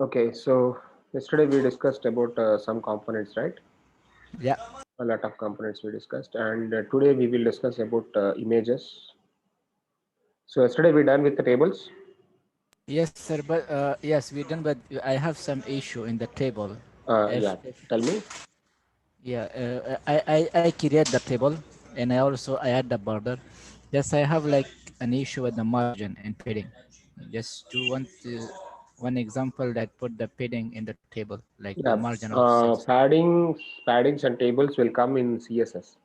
Okay, so yesterday we discussed about some components, right? Yeah. A lot of components we discussed, and today we will discuss about images. So yesterday we done with the tables. Yes, sir. But yes, we done. But I have some issue in the table. Yeah, If tell me. yeah, I create the table, and I add the border. Yes, I have like an issue with the margin and padding. Just to one example that put the padding in the table, like the Yeah, margin of six. paddings and tables will come in CSS.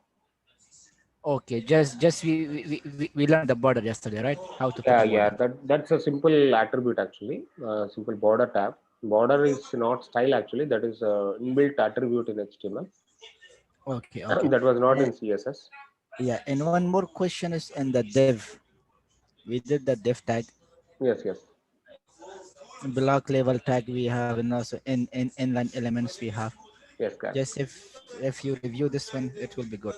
Okay, just we learned the border yesterday, right? How to put Yeah, a yeah, border. that's a simple attribute actually. Simple border tab. Border is not style actually. That is inbuilt attribute in HTML. Okay, okay. That was not Uh, in CSS. yeah, and one more question is in the div. We did the div tag, Yes, yes, block level tag we have, and also in inline elements we have. yes, correct. Just if you review this one, it will be good.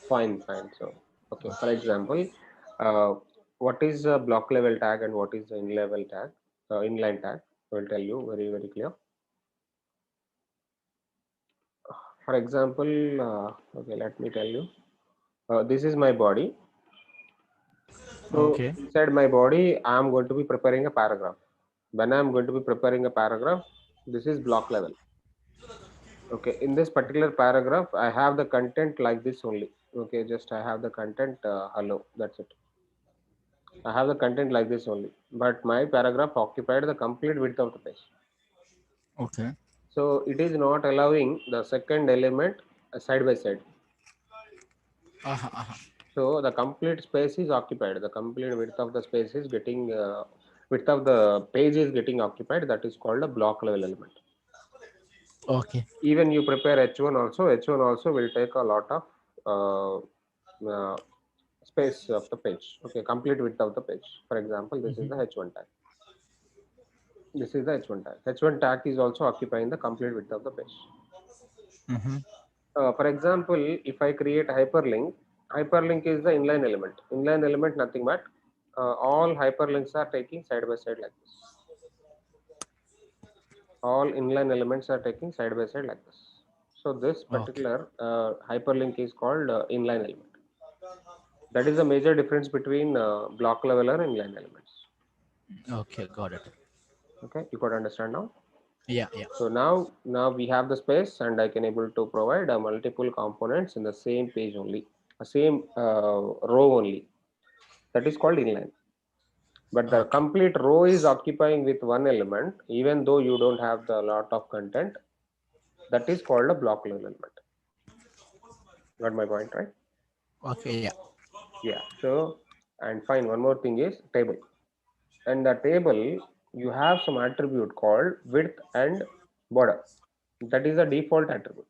Fine, fine. So, okay, for example, uh, what is a block level tag and what is the in level tag, inline tag? I will tell you very, very clear. For example, okay, let me tell you. This is my body. So, Okay. inside my body, I am going to be preparing a paragraph. When I am going to be preparing a paragraph, this is block level. Okay, in this particular paragraph, I have the content like this only. Okay, just I have the content hello. That's it. I have the content like this only, but my paragraph occupied the complete width of the page. Okay. So it is not allowing the second element side by side. Uh-huh, uh-huh. So the complete space is occupied. The complete width of the space is getting width of the page is getting occupied. That is called a block level element. Okay. Even you prepare H1 also. H1 also will take a lot of uh, space of the page. Okay, complete width of the page. For example, this is the H1 tag. This is the H1 tag. H1 tag is also occupying the complete width of the page. Mm-hmm. For example, if I create hyperlink, hyperlink is the inline element. Inline element nothing but all hyperlinks are taking side by side like this. All inline elements are taking side by side like this. So this Okay. particular hyperlink is called inline element. That is the major difference between block leveler and inline elements. Okay, got it. Okay, you got to understand now. Yeah, yeah. So now we have the space and I can able to provide multiple components in the same page only, a same row only. That is called inline. But the Okay. complete row is occupying with one element, even though you don't have the lot of content. That is called a block level element. Got my point, right? Okay, yeah. Yeah. So and fine. One more thing is table. And the table you have some attribute called width and border. That is a default attribute.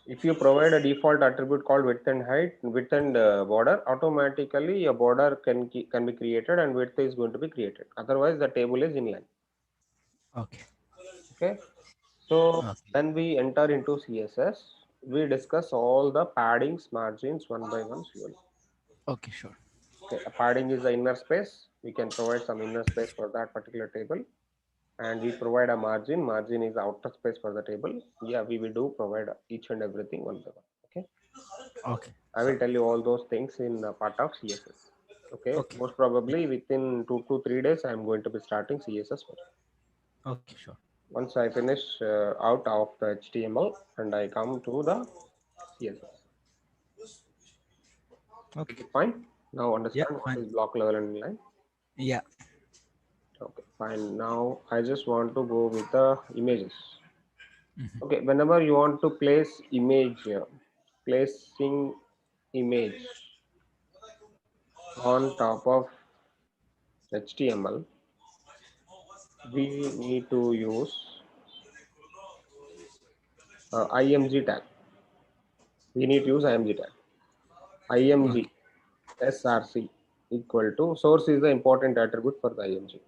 If you provide a default attribute called width and height, width and border, automatically a border can be created and width is going to be created. Otherwise, the table is inline. Okay. Okay. So Okay. when we enter into CSS, we discuss all the paddings, margins one by one slowly. Okay, sure. Okay. A padding is the inner space. We can provide some inner space for that particular table, and we provide a margin. Margin is outer space for the table. Yeah, we will do provide each and everything one by one. Okay. Okay. I So will tell you all those things in part of CSS. Okay, okay. most probably within 2 to 3 days, I am going to be starting CSS first. Okay, sure. Once I finish out of the HTML and I come to the CSS. Okay. Okay, fine. Now Yeah, understand what fine. is block level and inline. Yeah. Okay, fine. Now I just want to go with the images. Okay, whenever you want to place image, placing image on top of HTML, we need to use img tag. We need to use img tag. Img Okay. src equal to source is the important attribute for the img.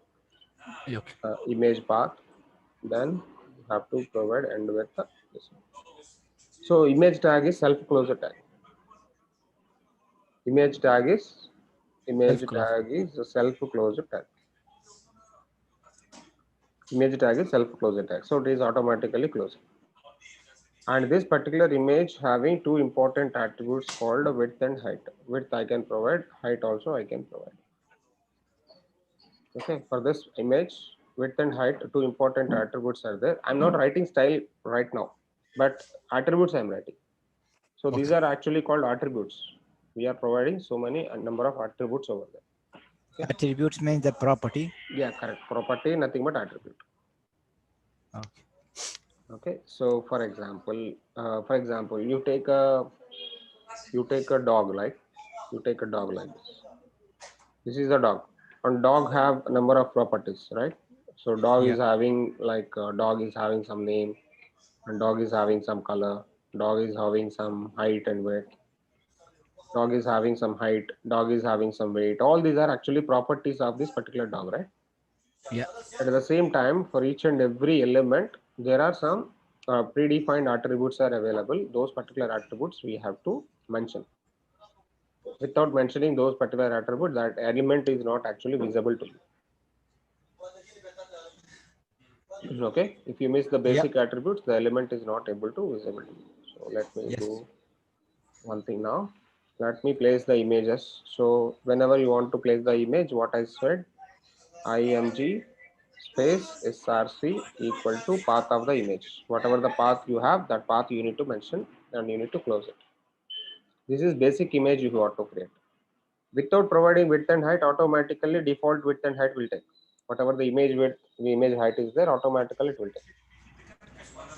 Okay. Image path. Then you have to provide end with the this one. So image tag is self closure tag. Image tag is Self image close. tag is a self closure tag. Image tag is self closing tag, so it is automatically closing. And this particular image having two important attributes called width and height. Width I can provide, height also I can provide. Okay, for this image, width and height, two important attributes are there. I'm not writing style right now, but attributes I'm writing. So these Okay. are actually called attributes. We are providing so many a number of attributes over there. Okay. Attributes means the property. Yeah, correct. Property, nothing but attribute. Okay. Okay. So for example, you take a dog, like you take a dog like this. This is a dog. And dog have a number of properties, right? So dog Yeah. is having dog is having some name, and dog is having some color, dog is having some height and weight, dog is having some height, dog is having some weight. All these are actually properties of this particular dog, right? Yeah. At the same time, for each and every element, there are some predefined attributes are available. Those particular attributes we have to mention. Without mentioning those particular attributes, that element is not actually visible to you. Okay, if you miss the Yeah. basic attributes, the element is not able to visible to you. So let me Yes. do one thing now. Let me place the images. So whenever you want to place the image, what I said, img space src equal to path of the image. Whatever the path you have, that path you need to mention and you need to close it. This is basic image you want to create. Without providing width and height, automatically default width and height will take. Whatever the image width, the image height is there, automatically it will take.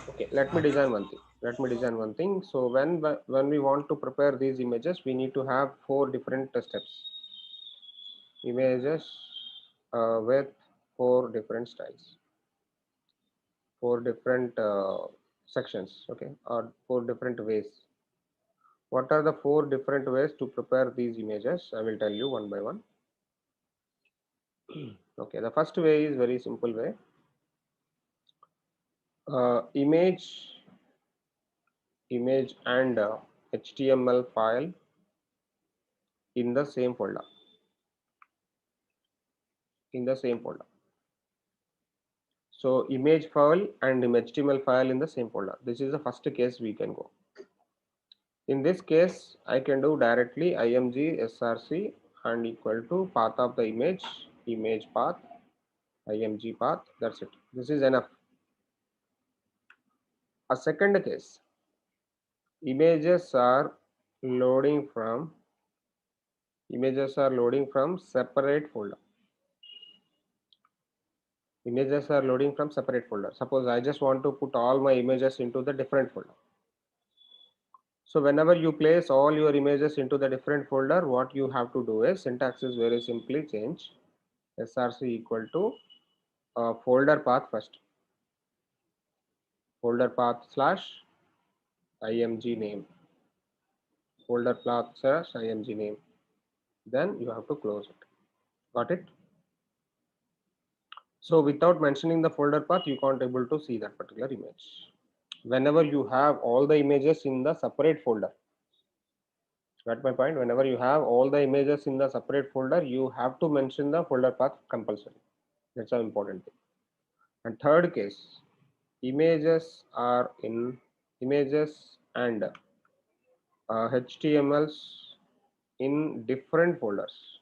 Okay, let me Okay. design one thing. Let me design one thing. So when we want to prepare these images, we need to have four different steps. Images with four different styles, four different sections. Okay, or four different ways. What are the four different ways to prepare these images? I will tell you one by one. Okay, the first way is very simple way. Image and HTML file in the same folder. In the same folder. So image file and HTML file in the same folder. This is the first case we can go. In this case, I can do directly img src and equal to path of the image path, img path. That's it. This is enough. A second case, images are loading from separate folder. Images are loading from separate folder. Suppose I just want to put all my images into the different folder. So whenever you place all your images into the different folder, what you have to do is syntax is very simply change src equal to folder path first. Folder path slash img name. Folder path slash img name. Then you have to close it. Got it? So without mentioning the folder path, you can't able to see that particular image. Whenever you have all the images in the separate folder, got my point? Whenever you have all the images in the separate folder, you have to mention the folder path compulsory. That's an important thing. And third case, images are in images and HTMLs in different folders.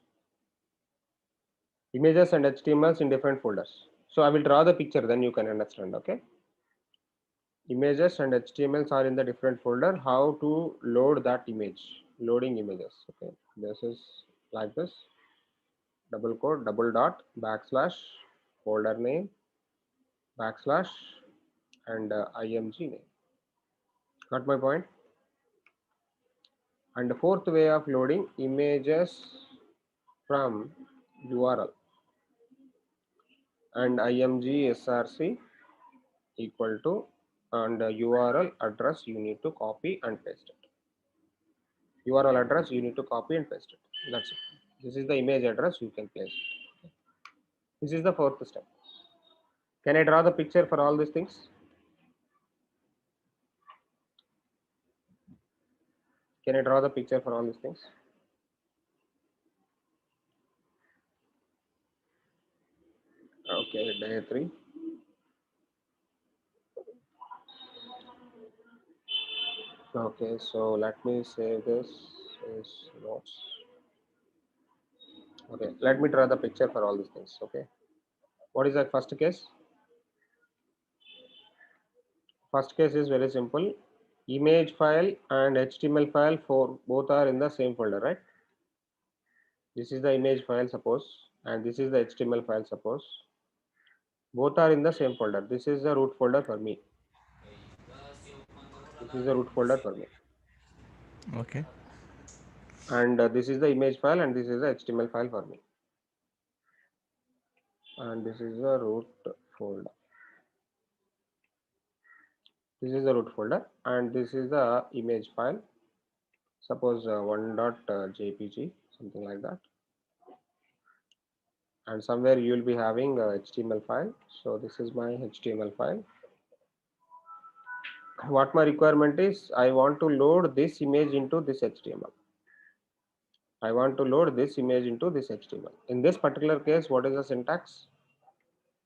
Images and HTMLs in different folders. So I will draw the picture, then you can understand. Okay. Images and HTMLs are in the different folder. How to load that image? Loading images. Okay. This is like this. Double quote, double dot, backslash, folder name, backslash, and img name. Got my point? And the fourth way of loading images from URL and img src equal to and URL address you need to copy and paste it. URL address you need to copy and paste it. That's it. This is the image address you can place it. This is the fourth step. Can I draw the picture for all these things? Can I draw the picture for all these things? Okay, day 3. Okay, so let me save this as notes. Okay, let me draw the picture for all these things. Okay, what is the first case? First case is very simple. Image file and HTML file for both are in the same folder, right? This is the image file, suppose, and this is the HTML file, suppose. Both are in the same folder. This is the root folder for me. This is the root folder for me. Okay. And this is the image file and this is the HTML file for me. And this is the root folder. This is the root folder and this is the image file. Suppose 1.jpg, something like that. And somewhere you will be having a HTML file. So this is my HTML file. What my requirement is, I want to load this image into this HTML. I want to load this image into this HTML. In this particular case, what is the syntax?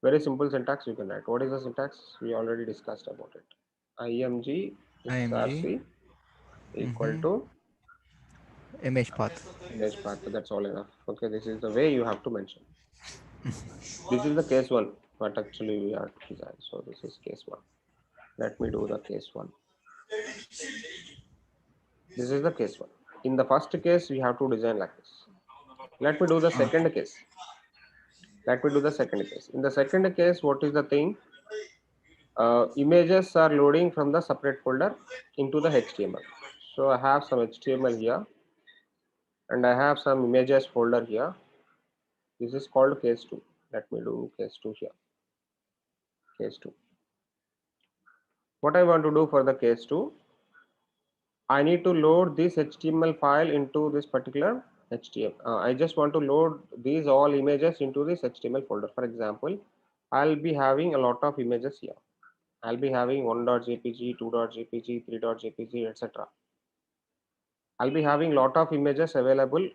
Very simple syntax you can write. What is the syntax? We already discussed about it. img IMG src equal to image path. image path. That's all enough. Okay, this is the way you have to mention. This is the case one. What actually we are to design. So this is case one. Let me do the case one. This is the case one. In the first case, we have to design like this. Let me do the second case. Let me do the second case. In the second case, what is the thing? Images are loading from the separate folder into the HTML. So I have some HTML here and I have some images folder here. This is called case 2. Let me do case 2 here. Case 2. What I want to do for the case 2, I need to load this HTML file into this particular HTML. I just want to load these all images into this HTML folder. For example, I'll be having a lot of images here. I'll be having 1.jpg, 2.jpg, 3.jpg, etc. I'll be having lot of images available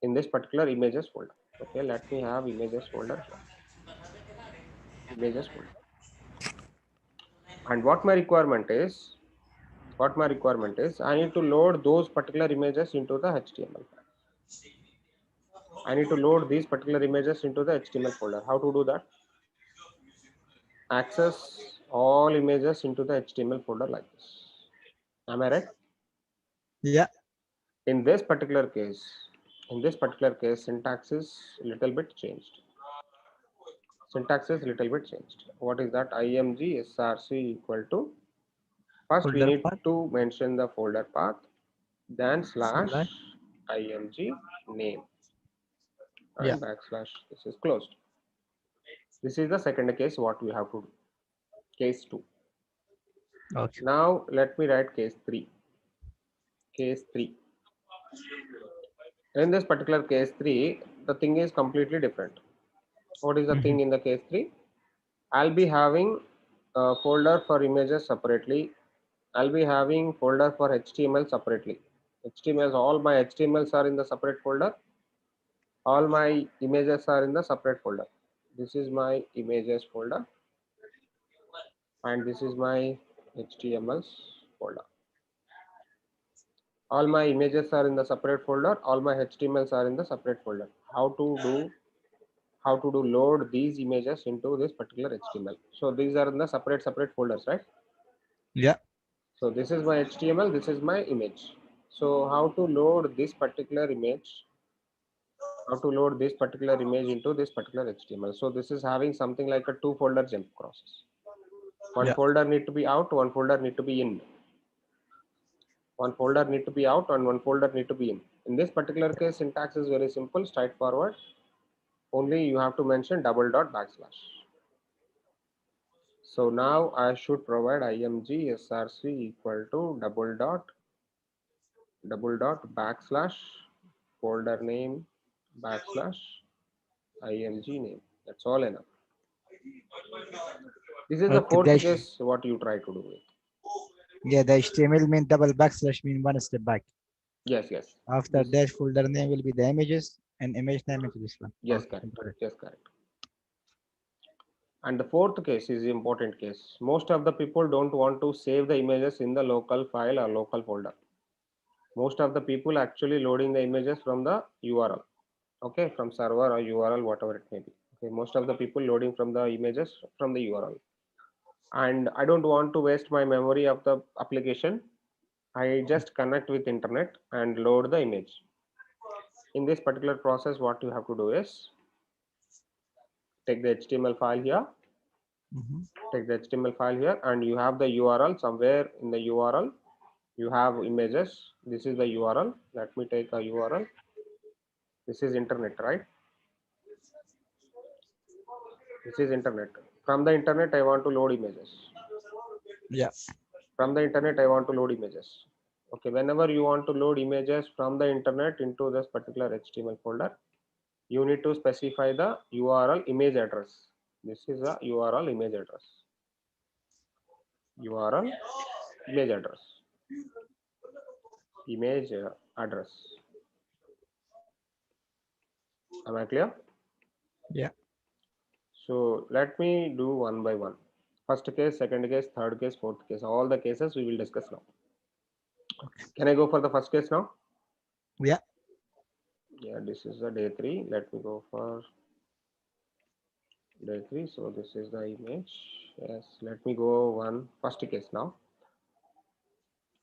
in this particular images folder. Okay, let me have images folder here. Images folder. And what my requirement is, I need to load those particular images into the HTML file. I need to load these particular images into the HTML folder. How to do that? Access all images into the HTML folder like this. Am I right? Yeah. In this particular case, syntax is little bit changed. Syntax is little bit changed. What is that? img src equal to, first we Folder need path to mention the folder path, then slash slash. img name Yeah. and backslash. This is closed. This is the second case what we have to do. Case 2. Okay. Now let me write case 3. Case 3. In this particular case 3, the thing is completely different. What is the thing in the case 3? I'll be having a folder for images separately. I'll be having folder for HTML separately. HTML, all my HTMLs are in the separate folder. All my images are in the separate folder. This is my images folder and this is my HTMLs folder. All my images are in the separate folder. All my HTMLs are in the separate folder. How to do load these images into this particular HTML. So these are in the separate folders, right? Yeah. So this is my HTML, this is my image. So how to load this particular image? How to load this particular image into this particular HTML? So this is having something like a 2-folder jump process. One Yeah. folder need to be out, one folder need to be in. One folder need to be out and one folder need to be in. In this particular case, syntax is very simple, straightforward. Only you have to mention double dot backslash. So now I should provide img src equal to double dot backslash folder name backslash img name. That's all enough. This is the Okay. fourth case what you try to do it. Yeah, the HTML mean double backslash mean one step back. Yes, yes. After dash folder name will be the images and image name into this one. Yes, Okay, correct. got it. Yes, correct. And the fourth case is the important case. Most of the people don't want to save the images in the local file or local folder. Most of the people actually loading the images from the URL, okay, from server or URL, whatever it may be. Okay, most of the people loading from the images from the URL. And I don't want to waste my memory of the application. I just connect with internet and load the image. In this particular process, what you have to do is take the HTML file here, take the HTML file here, and you have the URL somewhere in the URL. You have images. This is the URL. Let me take a URL. This is internet, right? This is internet. From the internet, I want to load images. Yeah. From the internet, I want to load images. Okay, whenever you want to load images from the internet into this particular HTML folder, you need to specify the URL image address. This is a URL image address. URL image address. Image address. Am I clear? Yeah. So let me do one by one. First case, second case, third case, fourth case. All the cases we will discuss now. Okay. Can I go for the first case now? Yeah. Yeah, this is the day 3. Let me go for day 3. So this is the image. Yes, let me go first case now.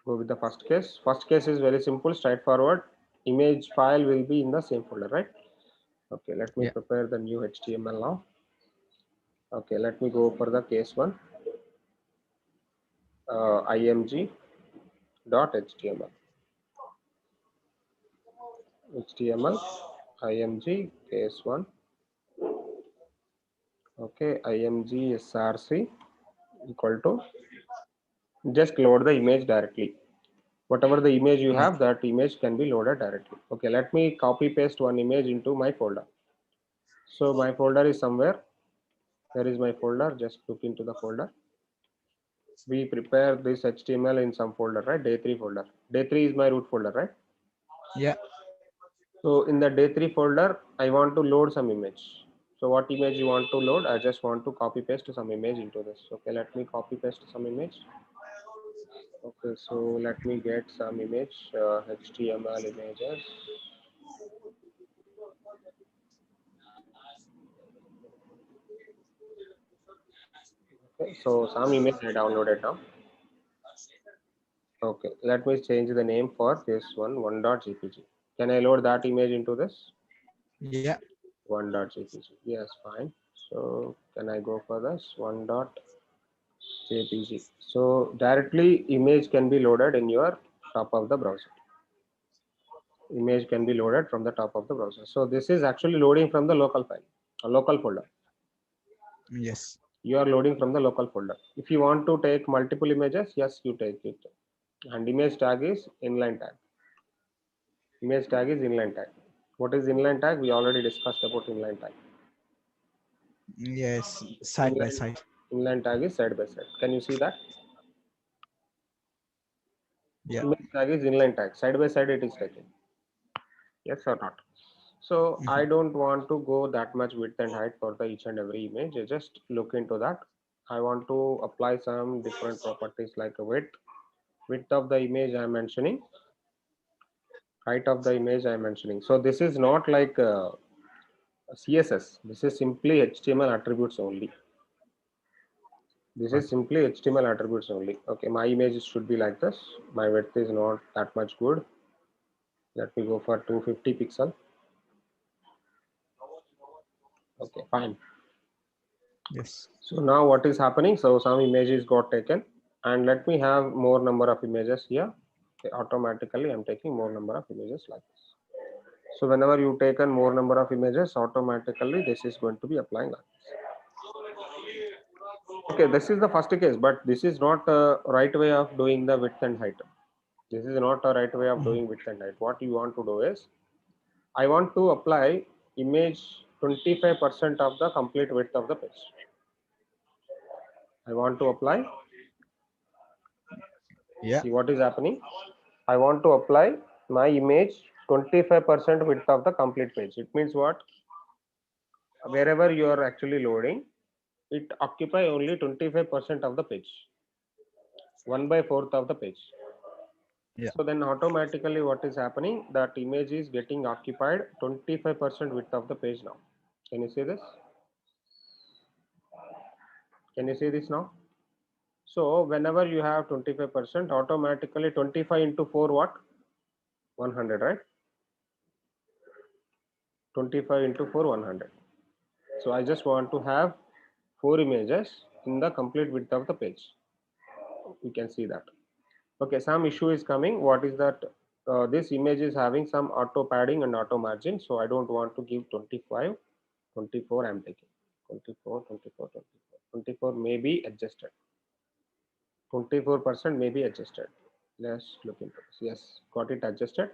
Go with the first case. First case is very simple, straightforward. Image file will be in the same folder, right? Okay, let me prepare the new HTML now. Okay, let me go for the case 1. img.html. HTML img case 1. Okay, img src equal to, just load the image directly. Whatever the image you have, that image can be loaded directly. Okay, let me copy paste one image into my folder. So my folder is somewhere. There is my folder. Just look into the folder. We prepare this HTML in some folder, right? Day 3 folder. Day 3 is my root folder, right? Yeah. So in the day 3 folder, I want to load some image. So what image you want to load? I just want to copy paste some image into this. Okay, let me copy paste some image. Okay, so let me get some image, HTML images. Okay, so some image I downloaded now. Okay, let me change the name for this one.jpg. Can I load that image into this? Yeah. 1.jpg. Yes, fine. So can I go for this 1.jpg? So directly image can be loaded in your top of the browser. Image can be loaded from the top of the browser. So this is actually loading from the local file, a local folder. Yes. You are loading from the local folder. If you want to take multiple images, yes, you take it. And image tag is inline tag. Image tag is inline tag. What is inline tag? We already discussed about inline tag. Yes. Side by side. Inline tag is side by side. Can you see that? Yeah. Image tag is inline tag. Side by side it is taken. Yes or not? So I don't want to go that much width and height for the each and every image. I just look into that. I want to apply some different properties like a width of the image I am mentioning, height of the image I am mentioning. So this is not like CSS. This is simply HTML attributes only. This is simply HTML attributes only. Okay, my image should be like this. My width is not that much good. Let me go for 250 pixel. Okay, fine. Yes. So now what is happening? So some images got taken, and let me have more number of images here. Okay, automatically I'm taking more number of images like this. So whenever you taken more number of images, automatically this is going to be applying like this. Okay, this is the first case, but this is not a right way of doing the width and height. This is not a right way of doing width and height. What you want to do is, I want to apply image 25% of the complete width of the page. I want to apply. Yeah. See what is happening. I want to apply my image 25% width of the complete page. It means what? Wherever you are actually loading, it occupy only 25% of the page, 1/4 of the page. Yeah. So then automatically what is happening, that image is getting occupied 25% width of the page now. Can you see this? Can you see this now? So whenever you have 25%, automatically 25 into 4 what? 100, right? 25 into 4 100. So I just want to have 4 images in the complete width of the page. You can see that. Okay, some issue is coming. What is that? This image is having some auto padding and auto margin, so I don't want to give 25. 24 I'm taking 24, 24, 24. 24 may be adjusted. 24% may be adjusted. Let's look into this. Yes, got it adjusted.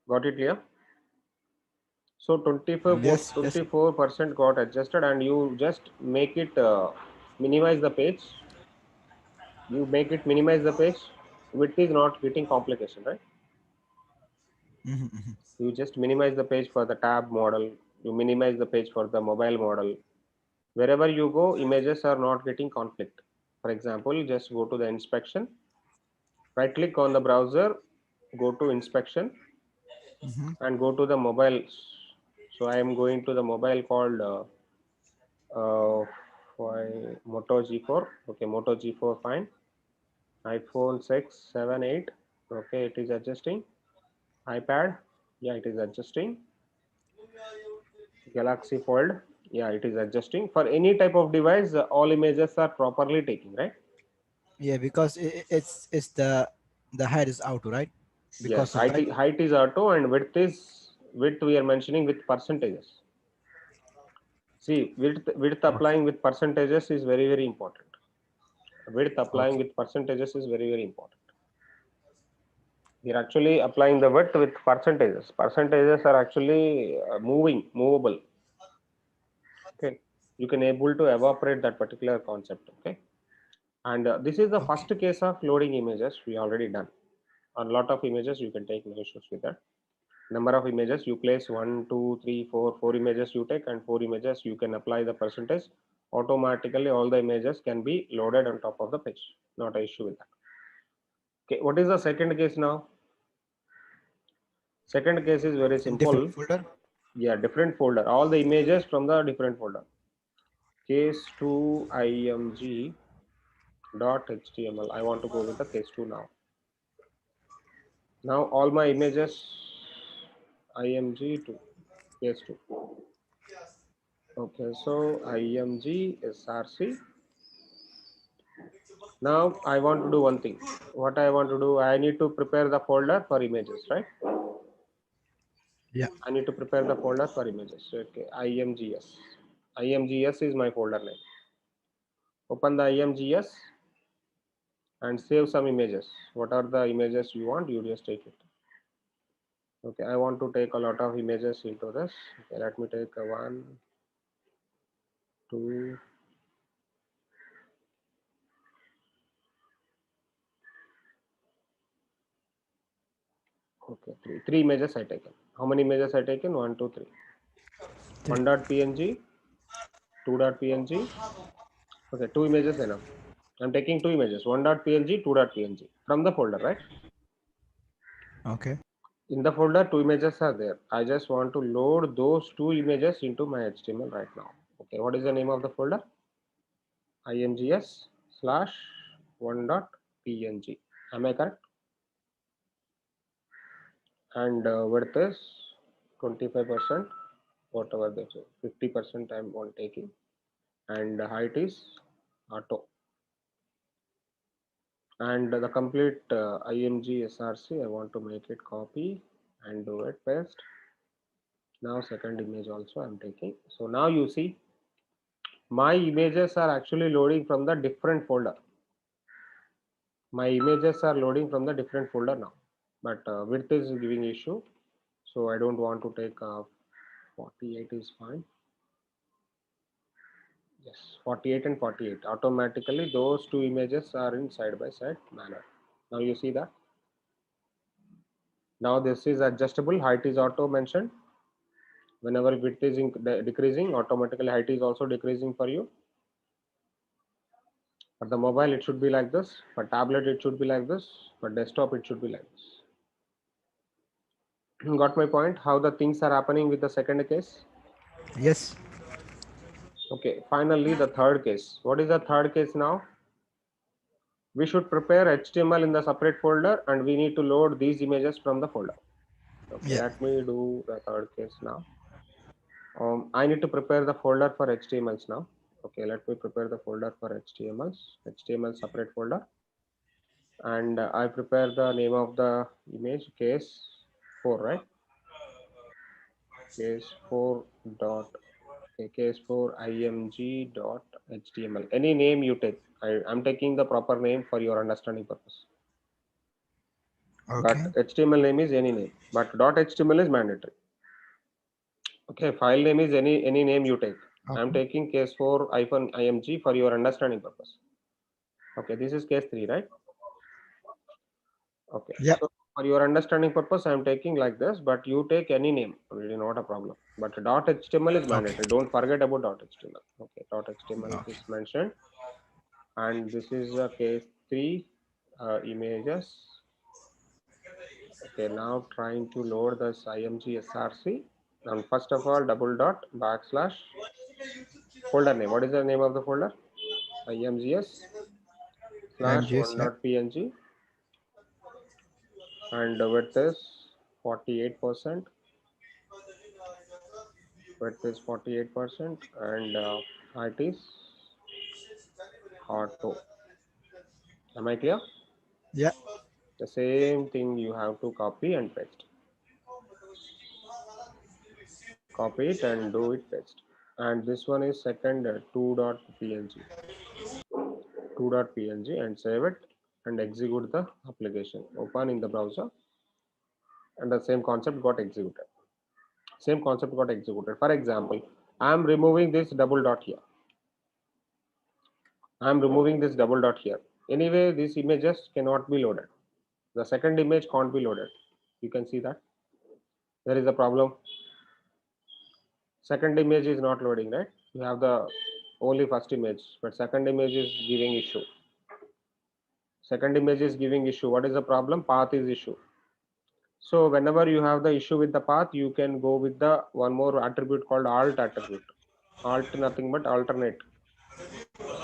Got it here. So 24 Yes. Yes. 24% got adjusted, and you just make it minimize the page. You make it minimize the page. Width is not getting complication, right? Mm-hmm. You just minimize the page for the tab model. You minimize the page for the mobile model. Wherever you go, images are not getting conflict. For example, just go to the inspection, right click on the browser, go to inspection, Mm-hmm. and go to the mobile. So I am going to the mobile called uh, Moto G4. Okay, Moto G4 fine. iPhone 6, 7, 8. Okay, it is adjusting. iPad, yeah, it is adjusting. Galaxy Fold, yeah, it is adjusting. For any type of device, all images are properly taking, right? Yeah, because it's the head is auto, right? Yes, Because of that. height is auto, and width we are mentioning with percentages. See, width Okay. applying with percentages is very important. Width applying Okay. with percentages is very important. We are actually applying the width with percentages. Percentages are actually movable. Okay, you can able to evaporate that particular concept. Okay, and this is the Okay. first case of loading images we already done. A lot of images you can take, no issues with that. Number of images you place, 1 2 3 4, 4 images you take, and 4 images you can apply the percentage. Automatically all the images can be loaded on top of the page. Not an issue with that. Okay, what is the second case now? Second case is very In different simple. folder. Yeah, different folder, all the images from the different folder. Case 2 img dot html. I want to go with the case 2 now. Now all my images img to case 2. Okay, so img src. Now I want to do one thing. What I want to do, I need to prepare the folder for images, right? Yeah. I need to prepare the folder for images. Okay, imgs. Imgs is my folder name. Open the imgs and save some images. What are the images you want? You just take it. Okay, I want to take a lot of images into this. Okay, let me take a 1, 2. Okay, three images I taken. How many images I taken? 1, 2, 3. Three. 1.png, 2.png. Okay, 2 images enough. I'm taking 2 images, 1.png, 2.png from the folder, right? Okay. In the folder, 2 images are there. I just want to load those 2 images into my HTML right now. Okay, what is the name of the folder? imgs slash 1.png. Am I correct? And width is 25%, whatever they say, 50% I'm on taking, and the height is auto. And the complete img src, I want to make it copy and do it paste. Now second image also I'm taking. So now you see my images are actually loading from the different folder. My images are loading from the different folder now, but width is giving issue, so I don't want to take 48 is fine. Yes, 48 and 48 automatically those two images are in side by side manner. Now you see that. Now this is adjustable, height is auto mentioned, Whenever width is decreasing, automatically height is also decreasing for you. For the mobile, it should be like this. For tablet, it should be like this. For desktop, it should be like this. Got my point? How the things are happening with the second case? Yes. Okay, finally, the third case. What is the third case now? We should prepare HTML in the separate folder and we need to load these images from the folder. Okay, Yeah. let me do the third case now. I need to prepare the folder for HTMLs now. Okay, let me prepare the folder for HTMLs, HTML separate folder. And I prepare the name of the image case 4, right? Case 4 dot case 4 img dot html. Any name you take. I'm taking the proper name for your understanding purpose. Okay. But HTML name is any name, but .html is mandatory. Okay, file name is any name you take. I'm Okay. taking case 4 -img for your understanding purpose. Okay, this is case 3, right? Okay, Yeah. so for your understanding purpose, I'm taking like this, but you take any name, really not a problem. But .html is Okay. mandatory. Don't forget about .html. Okay, .html Okay. is mentioned, and this is case 3 images. Okay, now trying to load this img src. And first of all, double dot backslash folder name. What is the name of the folder? imgs slash IMGS. one Yeah. dot png, and width is 48%. Width is 48%, and height is auto. Am I clear? Yeah. The same thing you have to copy and paste. Copy it and do it paste. And this one is second 2.png. 2.png, and save it and execute the application. Open in the browser, and the same concept got executed. Same concept got executed. For example, I am removing this double dot here. I am removing this double dot here. Anyway, these images cannot be loaded. The second image can't be loaded. You can see that there is a problem. Second image is not loading, right? You have the only first image, but second image is giving issue. Second image is giving issue. What is the problem? Path is issue. So whenever you have the issue with the path, you can go with the one more attribute called alt attribute. Alt nothing but alternate.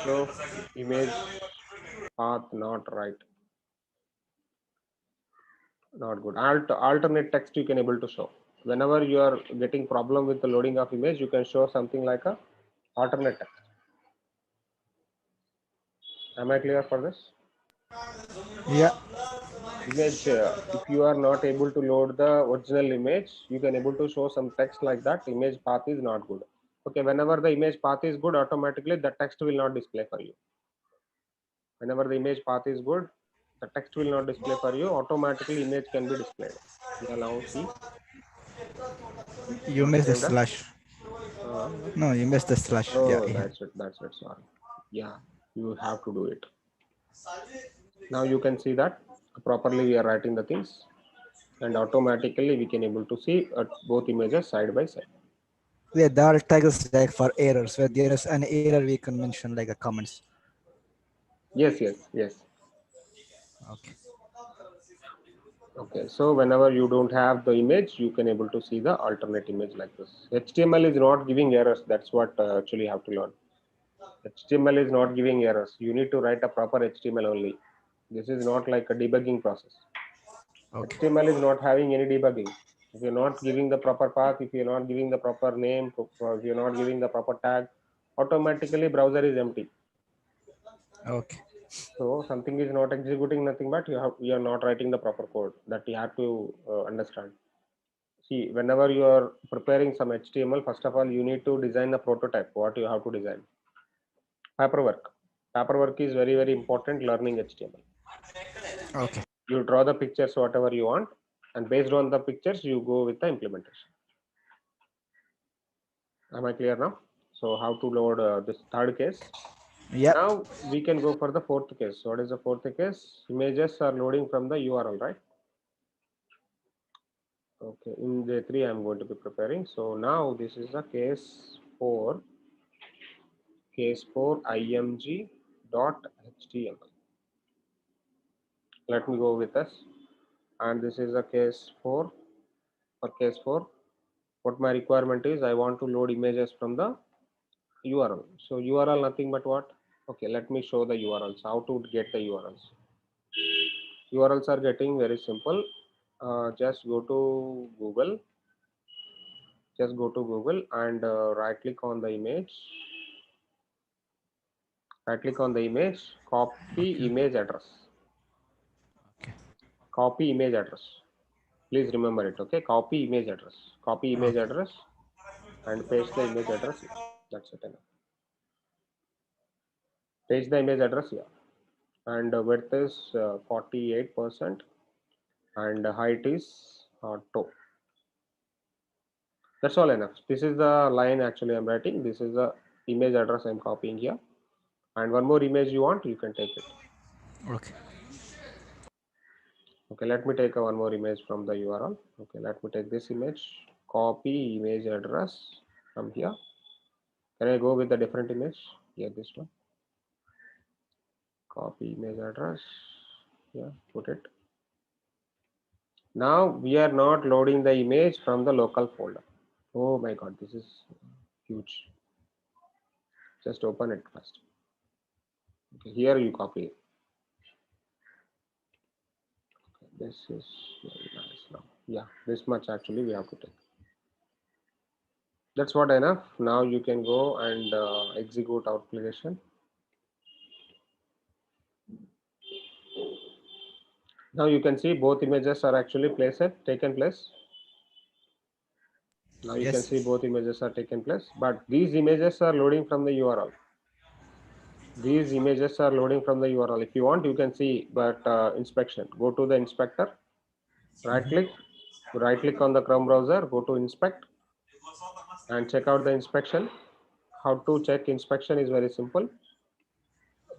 So image path not right, not good. Alternate text you can able to show. Whenever you are getting problem with the loading of image, you can show something like a alternate text. Am I clear for this? Yeah. Image, if you are not able to load the original image, you can able to show some text like that. Image path is not good. Okay, whenever the image path is good, automatically the text will not display for you. Whenever the image path is good, the text will not display for you. Automatically image can be displayed. Yeah, now see. You missed the Same done. slash. No, you missed the slash. Yeah. Oh, Yeah. that's it. That's it. Sorry. Yeah, you have to do it. Now you can see that properly we are writing the things, and automatically we can able to see both images side by side. Yeah, there are tags like for errors. Where there is an error, we can mention like a comments. Yes, yes, yes. Okay. Okay, so whenever you don't have the image, you can able to see the alternate image like this. HTML is not giving errors. That's what actually you have to learn. HTML is not giving errors. You need to write a proper HTML only. This is not like a debugging process. Okay. HTML is not having any debugging. If you're not giving the proper path, if you're not giving the proper name, if you're not giving the proper tag, automatically browser is empty. Okay. So something is not executing nothing, but you are not writing the proper code. That you have to understand. See, whenever you are preparing some HTML, first of all, you need to design a prototype. What you have to design? Paperwork. Paperwork is very, very important learning HTML. Okay. You draw the pictures whatever you want, and based on the pictures, you go with the implementation. Am I clear now? So how to load this third case? Yep. Now we can go for the fourth case. What is the fourth case? Images are loading from the URL, right? Okay, in J3 I'm going to be preparing. So now this is a case 4 img dot html. Let me go with us. And this is a case 4. For case 4, what my requirement is, I want to load images from the URL. So URL nothing but what? Okay, let me show the URLs, how to get the URLs. URLs are getting very simple. Just go to Google. Just go to Google and right click on the image. Right click on the image, copy Okay. image address. Okay. Copy image address. Please remember it, okay? Copy image address. Copy image Okay. address and paste the image address here. That's it enough. Paste the image address here. And width is 48% and height is 2. That's all enough. This is the line actually I'm writing. This is the image address I'm copying here. And one more image you want, you can take it. Okay. Okay, let me take one more image from the URL. Okay, let me take this image, copy image address from here. Can I go with the different image? Yeah, this one. Copy image address. Yeah, put it. Now we are not loading the image from the local folder. Oh my god, this is huge. Just open it first. Okay, here you copy it. Okay, this is very nice now. Yeah, this much actually we have to take. That's what enough. Now you can go and execute our application. Now you can see both images are actually taken place. Now you can Yes. see both images are taken place, but these images are loading from the URL. These images are loading from the URL. If you want, you can see, but inspection. Go to the inspector, right click on the Chrome browser, go to inspect and check out the inspection. How to check inspection is very simple.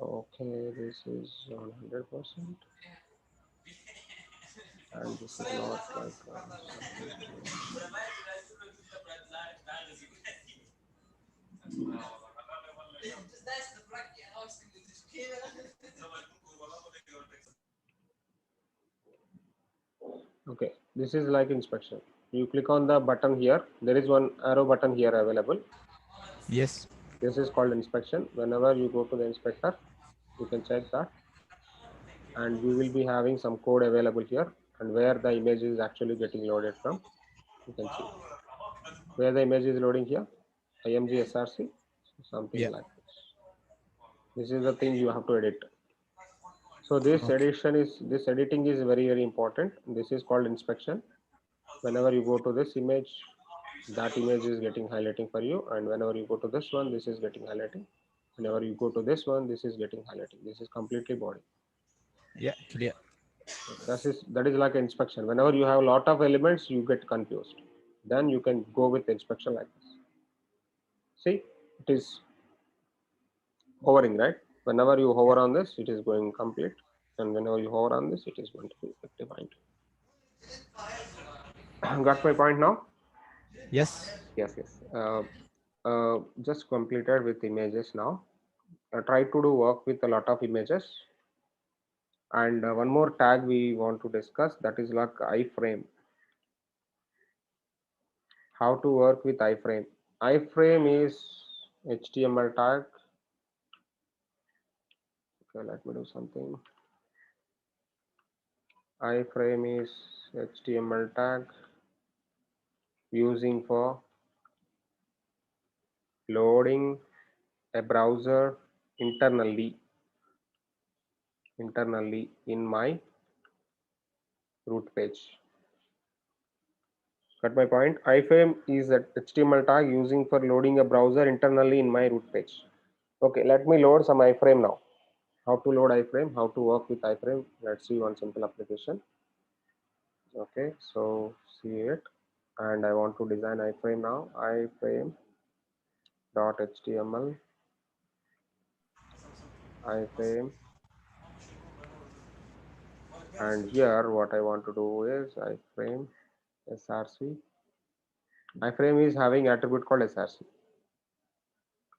Okay, this is 100%. And this is not like supposed to. Okay, this is like inspection. You click on the button here. There is one arrow button here available. Yes. This is called inspection. Whenever you go to the inspector, you can check that, and you will be having some code available here, and where the image is actually getting loaded from. You can see where the image is loading here, img src, something Yeah. like this. This is the thing you have to edit. So this Okay. editing is very important. This is called inspection. Whenever you go to this image, that image is getting highlighting for you, and whenever you go to this one, this is getting highlighting. Whenever you go to this one, this is getting highlighting. This is completely body. Yeah. Clear. That is like inspection. Whenever you have a lot of elements, you get confused. Then you can go with inspection like this. See, it is hovering, right? Whenever you Yeah. hover on this, it is going complete, and whenever you hover on this, it is going to be defined. Got my point now? Yes. Yes, yes. Just completed with images now. Try to do work with a lot of images. And one more tag we want to discuss, that is like iframe. How to work with iframe. Iframe is HTML tag. Okay, let me do something. Iframe is HTML tag using for loading a browser internally in my root page. Got my point? Iframe is a HTML tag using for loading a browser internally in my root page. Okay, let me load some iframe now. How to load iframe, how to work with iframe. Let's see one simple application. Okay, so see it, and I want to design iframe now. Iframe dot html, iframe, and here what I want to do is iframe SRC. Iframe is having attribute called SRC.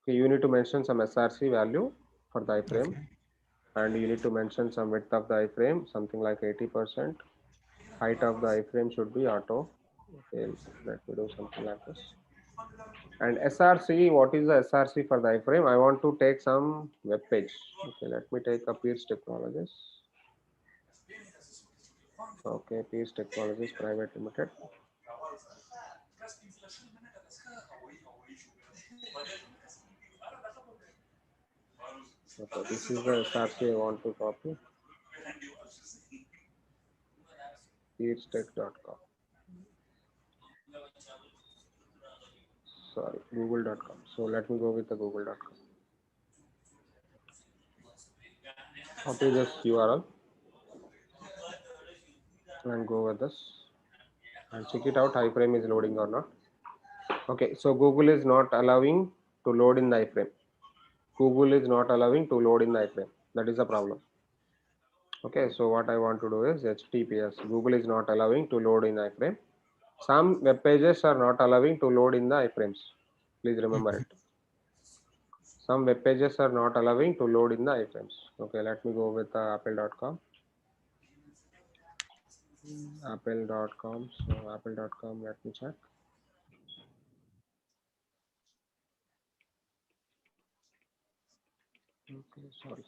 Okay, you need to mention some SRC value for the iframe, Okay. and you need to mention some width of the iframe, something like 80%. Height of the iframe should be auto. Okay, let me do something like this. And SRC, what is the SRC for the iframe? I want to take some web page. Okay, let me take a Pierce Technologies. Okay, Pierce Technologies Private Limited. Okay, this is the SRC I want to copy. PeersTech.com. Sorry, Google.com. So let me go with the Google.com. Copy this URL and go with this and check it out. Iframe is loading or not. Okay, so Google is not allowing to load in the iframe. Google is not allowing to load in the iframe. That is the problem. Okay, so what I want to do is HTTPS. Google is not allowing to load in iframe. Some web pages are not allowing to load in the iframes. Please remember it. Some web pages are not allowing to load in the iframes. Okay, let me go with apple.com. Apple.com. So apple.com, let me check. Okay, sorry.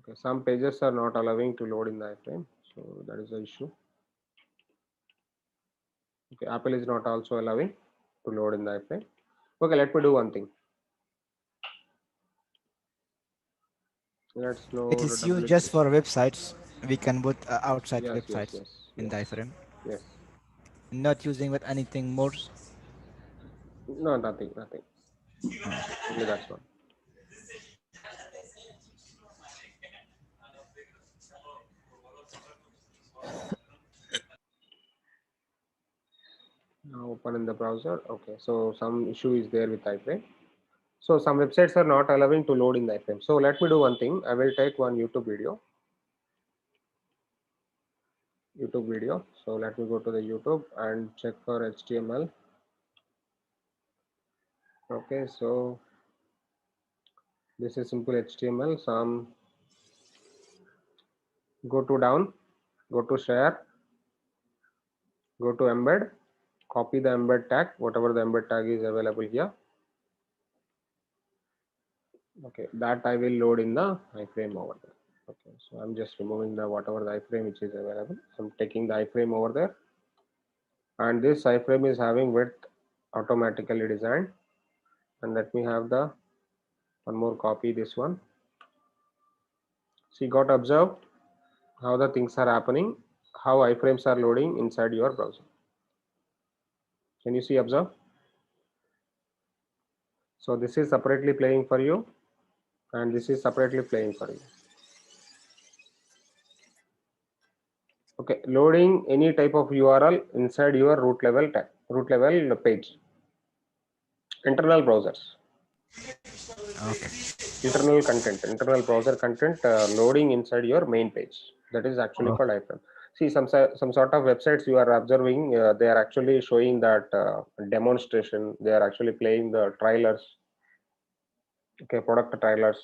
Okay, some pages are not allowing to load in the iframe. So that is the issue. Okay, Apple is not also allowing to load in the iframe. Okay, let me do one thing. Let's It load is used just WC. for websites. We can put outside Yes, yes, websites yes, in the yes, iframe. yes. Not using with anything more. No, nothing, nothing. Only that's one. Now open in the browser. Okay, so some issue is there with iframe. So some websites are not allowing to load in the iframe. So let me do one thing. I will take one YouTube video. So let me go to the YouTube and check for HTML. Okay, so this is simple HTML. Some go to down, go to share, go to embed, copy the embed tag, whatever the embed tag is available here. Okay, that I will load in the iframe over there. Okay, so I'm just removing the whatever the iframe which is available. I'm taking the iframe over there, and this iframe is having width automatically designed. And let me have the one more copy, this one. See, got observed how the things are happening, how iframes are loading inside your browser. Can you see, observe? So this is separately playing for you, and this is separately playing for you. Okay, loading any type of URL inside your root level page. Internal browsers, Okay. internal browser content loading inside your main page. That is actually Oh, called iframe. See, some sort of websites you are observing, they are actually showing that demonstration. They are actually playing the trailers, okay, product trailers,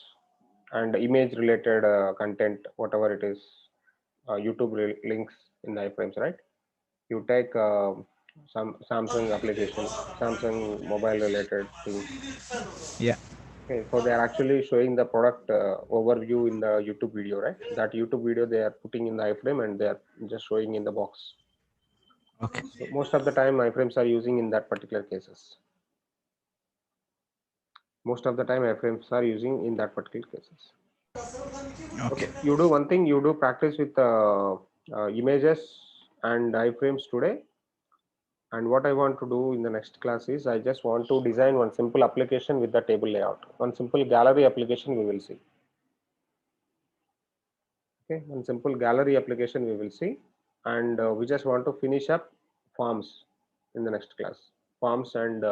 and image related content, whatever it is, YouTube links in the iframes, right? You take some Samsung application, Samsung mobile related things. yeah. Okay, so they are actually showing the product overview in the YouTube video, right? That YouTube video they are putting in the iframe and they are just showing in the box. Okay. So most of the time iframes are using in that particular cases. Most of the time iframes are using in that particular cases. Okay. Okay, you do one thing, you do practice with images and iframes today. And what I want to do in the next class is I just want to design one simple application with the table layout. One simple gallery application we will see. Okay, one simple gallery application we will see. And we just want to finish up forms in the next class. Forms and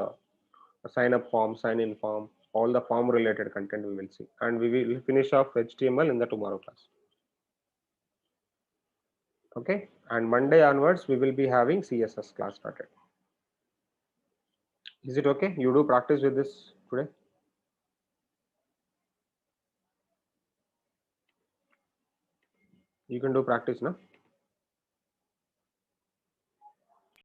sign up form, sign in form, all the form related content we will see. And we will finish off HTML in the tomorrow class. Okay, and Monday onwards we will be having CSS class started. Is it okay? You do practice with this today? You can do practice now.